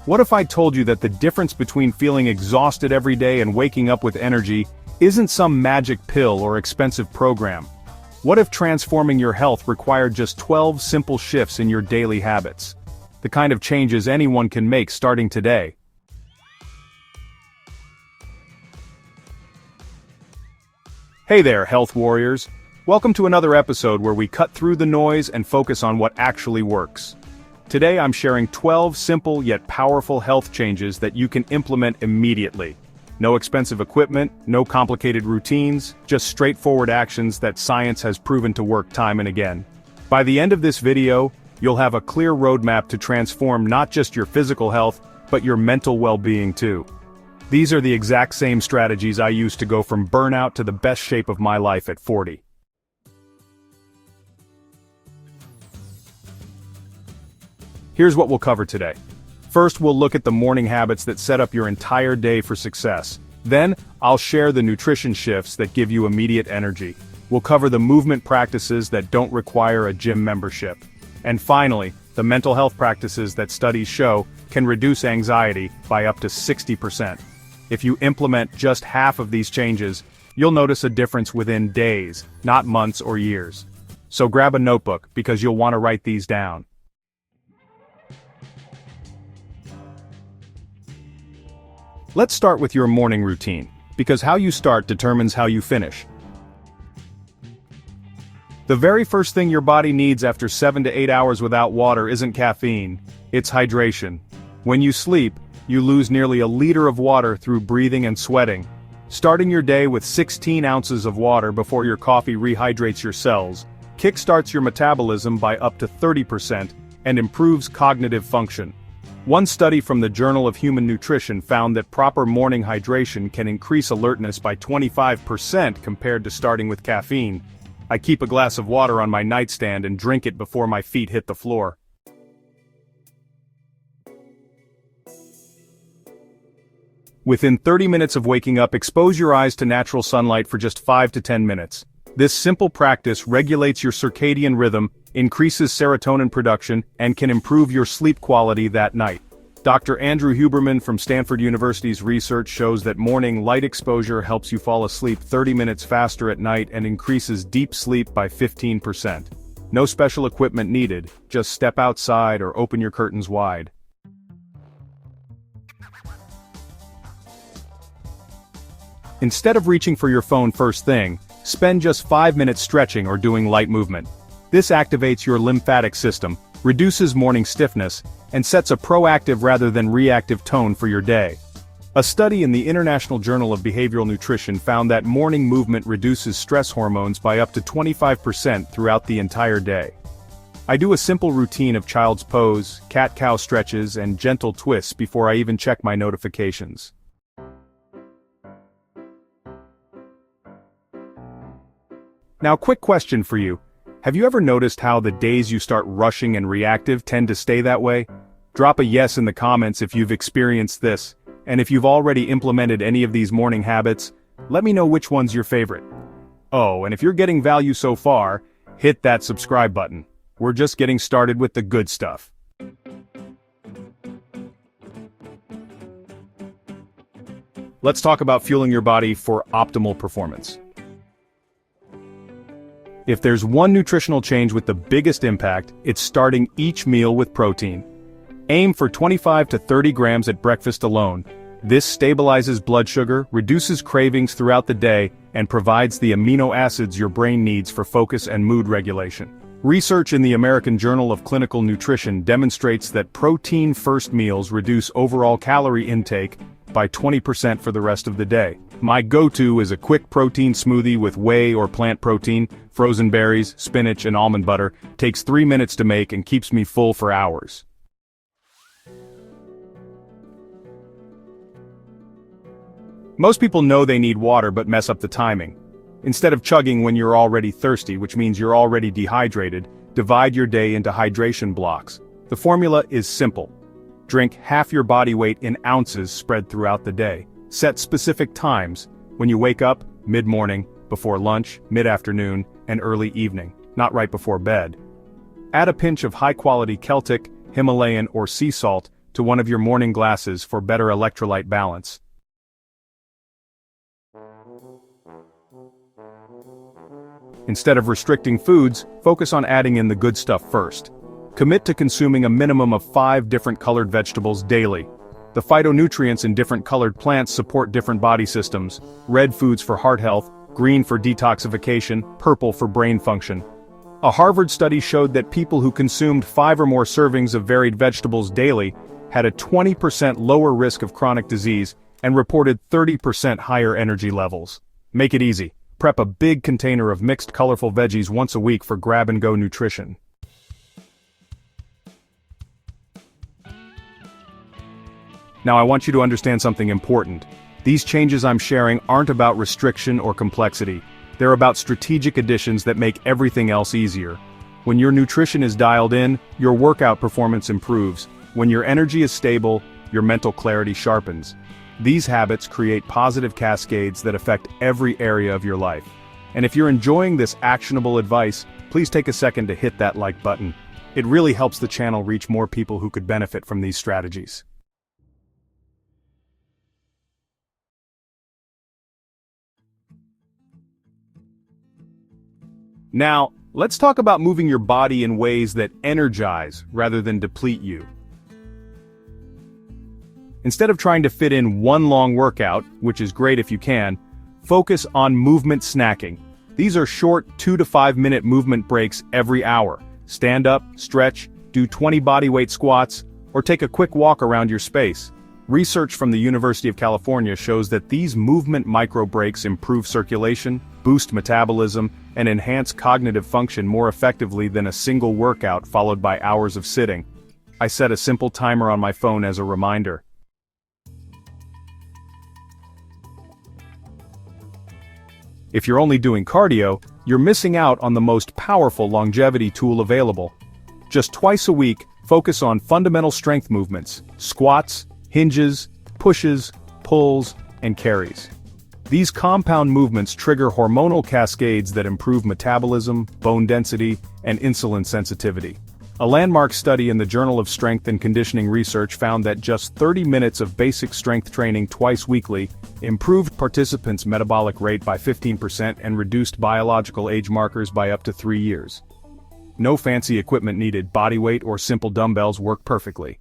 What if I told you that the difference between feeling exhausted every day and waking up with energy isn't some magic pill or expensive program? What if transforming your health required just 12 simple shifts in your daily habits? The kind of changes anyone can make starting today. Hey there, health warriors. Welcome to another episode where we cut through the noise and focus on what actually works. Today I'm sharing 12 simple yet powerful health changes that you can implement immediately. No expensive equipment, no complicated routines, just straightforward actions that science has proven to work time and again. By the end of this video, you'll have a clear roadmap to transform not just your physical health, but your mental well-being too. These are the exact same strategies I used to go from burnout to the best shape of my life at 40. Here's what we'll cover today. First, we'll look at the morning habits that set up your entire day for success. Then, I'll share the nutrition shifts that give you immediate energy. We'll cover the movement practices that don't require a gym membership. And finally, the mental health practices that studies show can reduce anxiety by up to 60%. If you implement just half of these changes, you'll notice a difference within days, not months or years. So grab a notebook because you'll want to write these down. Let's start with your morning routine, because how you start determines how you finish. The very first thing your body needs after 7 to 8 hours without water isn't caffeine, it's hydration. When you sleep, you lose nearly a liter of water through breathing and sweating. Starting your day with 16 ounces of water before your coffee rehydrates your cells, kickstarts your metabolism by up to 30% and improves cognitive function. One study from the Journal of Human Nutrition found that proper morning hydration can increase alertness by 25% compared to starting with caffeine. I keep a glass of water on my nightstand and drink it before my feet hit the floor. Within 30 minutes of waking up, expose your eyes to natural sunlight for just 5 to 10 minutes. This simple practice regulates your circadian rhythm, increases serotonin production, and can improve your sleep quality that night. Dr. Andrew Huberman from Stanford University's research shows that morning light exposure helps you fall asleep 30 minutes faster at night and increases deep sleep by 15%. No special equipment needed, just step outside or open your curtains wide. Instead of reaching for your phone first thing, spend just 5 minutes stretching or doing light movement. This activates your lymphatic system, reduces morning stiffness, and sets a proactive rather than reactive tone for your day. A study in the International Journal of Behavioral Nutrition found that morning movement reduces stress hormones by up to 25% throughout the entire day. I do a simple routine of child's pose, cat-cow stretches, and gentle twists before I even check my notifications. Now, quick question for you. Have you ever noticed how the days you start rushing and reactive tend to stay that way? Drop a yes in the comments if you've experienced this, and if you've already implemented any of these morning habits, let me know which one's your favorite. Oh, and if you're getting value so far, hit that subscribe button. We're just getting started with the good stuff. Let's talk about fueling your body for optimal performance. If there's one nutritional change with the biggest impact, it's starting each meal with protein. Aim for 25 to 30 grams at breakfast alone. This stabilizes blood sugar, reduces cravings throughout the day, and provides the amino acids your brain needs for focus and mood regulation. Research in the American Journal of Clinical Nutrition demonstrates that protein-first meals reduce overall calorie intake by 20% for the rest of the day. My go-to is a quick protein smoothie with whey or plant protein, frozen berries, spinach, and almond butter. Takes 3 minutes to make and keeps me full for hours. Most people know they need water but mess up the timing. Instead of chugging when you're already thirsty, which means you're already dehydrated, divide your day into hydration blocks. The formula is simple. Drink half your body weight in ounces spread throughout the day. Set specific times, when you wake up, mid-morning, before lunch, mid-afternoon, and early evening, not right before bed. Add a pinch of high-quality Celtic, Himalayan, or sea salt to one of your morning glasses for better electrolyte balance. Instead of restricting foods, focus on adding in the good stuff first. Commit to consuming a minimum of 5 different colored vegetables daily. The phytonutrients in different colored plants support different body systems: red foods for heart health, green for detoxification, purple for brain function. A Harvard study showed that people who consumed 5 or more servings of varied vegetables daily had a 20% lower risk of chronic disease and reported 30% higher energy levels. Make it easy. Prep a big container of mixed colorful veggies once a week for grab-and-go nutrition. Now I want you to understand something important. These changes I'm sharing aren't about restriction or complexity. They're about strategic additions that make everything else easier. When your nutrition is dialed in, your workout performance improves. When your energy is stable, your mental clarity sharpens. These habits create positive cascades that affect every area of your life. And if you're enjoying this actionable advice, please take a second to hit that like button. It really helps the channel reach more people who could benefit from these strategies. Now, let's talk about moving your body in ways that energize rather than deplete you. Instead of trying to fit in one long workout, which is great if you can, focus on movement snacking. These are short 2 to 5 minute movement breaks every hour. Stand up, stretch, do 20 bodyweight squats, or take a quick walk around your space. Research from the University of California shows that these movement micro breaks improve circulation, boost metabolism, and enhance cognitive function more effectively than a single workout followed by hours of sitting. I set a simple timer on my phone as a reminder. If you're only doing cardio, you're missing out on the most powerful longevity tool available. Just twice a week, focus on fundamental strength movements: squats, hinges, pushes, pulls, and carries. These compound movements trigger hormonal cascades that improve metabolism, bone density, and insulin sensitivity. A landmark study in the Journal of Strength and Conditioning Research found that just 30 minutes of basic strength training twice weekly improved participants' metabolic rate by 15% and reduced biological age markers by up to 3 years. No fancy equipment needed, body weight or simple dumbbells work perfectly.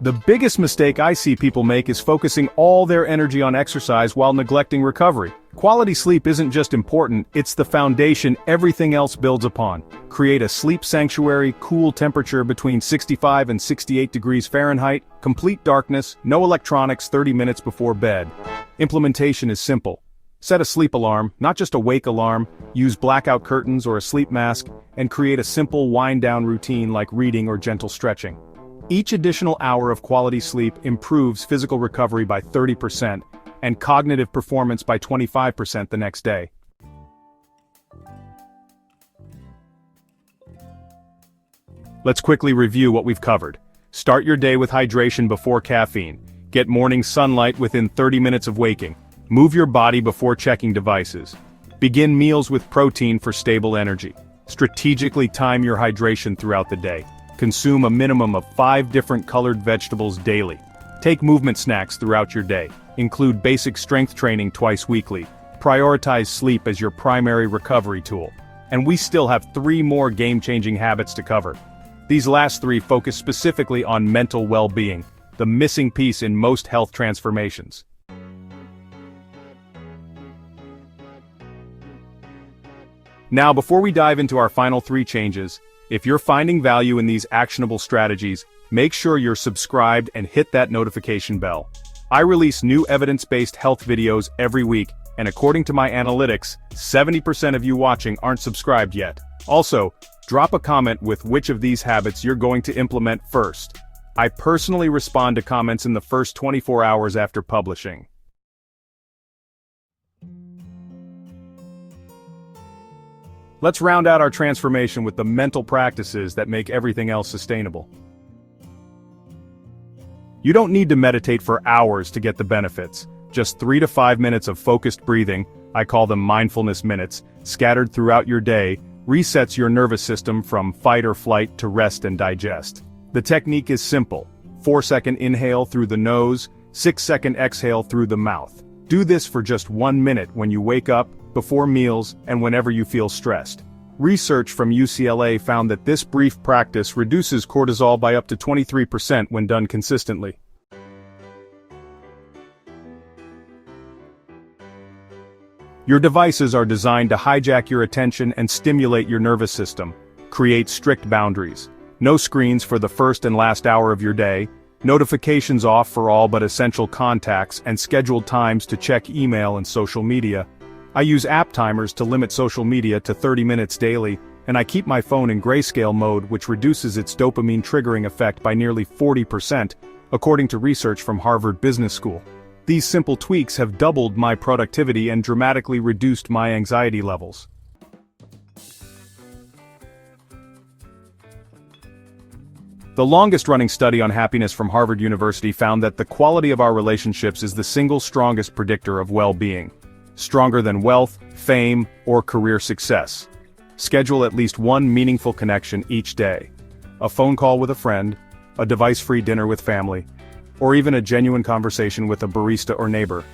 The biggest mistake I see people make is focusing all their energy on exercise while neglecting recovery. Quality sleep isn't just important, it's the foundation everything else builds upon. Create a sleep sanctuary, cool temperature between 65 and 68 degrees Fahrenheit, complete darkness, no electronics 30 minutes before bed. Implementation is simple. Set a sleep alarm, not just a wake alarm, use blackout curtains or a sleep mask, and create a simple wind-down routine like reading or gentle stretching. Each additional hour of quality sleep improves physical recovery by 30% and cognitive performance by 25% the next day. Let's quickly review what we've covered. Start your day with hydration before caffeine. Get morning sunlight within 30 minutes of waking. Move your body before checking devices. Begin meals with protein for stable energy. Strategically time your hydration throughout the day. Consume a minimum of 5 different colored vegetables daily. Take movement snacks throughout your day. Include basic strength training twice weekly. Prioritize sleep as your primary recovery tool. And we still have 3 more game-changing habits to cover. These last 3 focus specifically on mental well-being, the missing piece in most health transformations. Now, before we dive into our final 3 changes, if you're finding value in these actionable strategies, make sure you're subscribed and hit that notification bell. I release new evidence-based health videos every week, and according to my analytics, 70% of you watching aren't subscribed yet. Also, drop a comment with which of these habits you're going to implement first. I personally respond to comments in the first 24 hours after publishing. Let's round out our transformation with the mental practices that make everything else sustainable. You don't need to meditate for hours to get the benefits. Just 3 to 5 minutes of focused breathing, I call them mindfulness minutes, scattered throughout your day, resets your nervous system from fight or flight to rest and digest. The technique is simple. 4-second inhale through the nose, 6-second exhale through the mouth. Do this for just 1 minute when you wake up, before meals, and whenever you feel stressed. Research from UCLA found that this brief practice reduces cortisol by up to 23% when done consistently. Your devices are designed to hijack your attention and stimulate your nervous system. Create strict boundaries. No screens for the first and last hour of your day, notifications off for all but essential contacts, and scheduled times to check email and social media. I use app timers to limit social media to 30 minutes daily, and I keep my phone in grayscale mode, which reduces its dopamine triggering effect by nearly 40%, according to research from Harvard Business School. These simple tweaks have doubled my productivity and dramatically reduced my anxiety levels. The longest-running study on happiness from Harvard University found that the quality of our relationships is the single strongest predictor of well-being. Stronger than wealth, fame, or career success. Schedule at least one meaningful connection each day. A phone call with a friend, a device-free dinner with family, or even a genuine conversation with a barista or neighbor.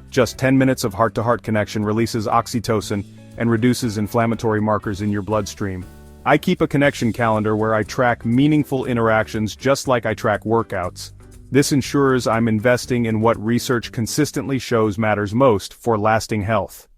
Just 10 minutes of heart-to-heart connection releases oxytocin and reduces inflammatory markers in your bloodstream. I keep a connection calendar where I track meaningful interactions just like I track workouts. This ensures I'm investing in what research consistently shows matters most for lasting health.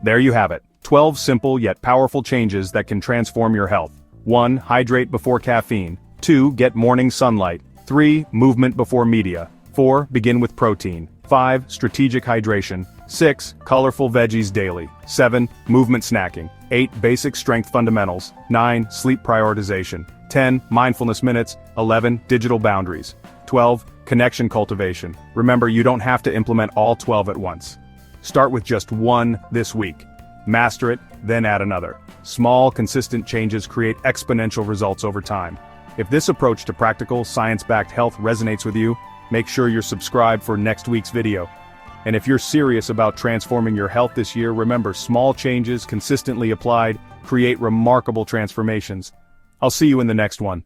There you have it. 12 simple yet powerful changes that can transform your health. 1. Hydrate before caffeine. 2. Get morning sunlight. 3. Movement before media. 4. Begin with protein. 5. Strategic hydration. 6. Colorful veggies daily. 7. Movement snacking. 8. Basic strength fundamentals. 9. Sleep prioritization. 10. Mindfulness minutes. 11. Digital boundaries. 12. Connection cultivation. Remember, you don't have to implement all 12 at once. Start with just one this week. Master it, then add another. Small, consistent changes create exponential results over time. If this approach to practical, science-backed health resonates with you, make sure you're subscribed for next week's video. And if you're serious about transforming your health this year, remember, small changes consistently applied create remarkable transformations. I'll see you in the next one.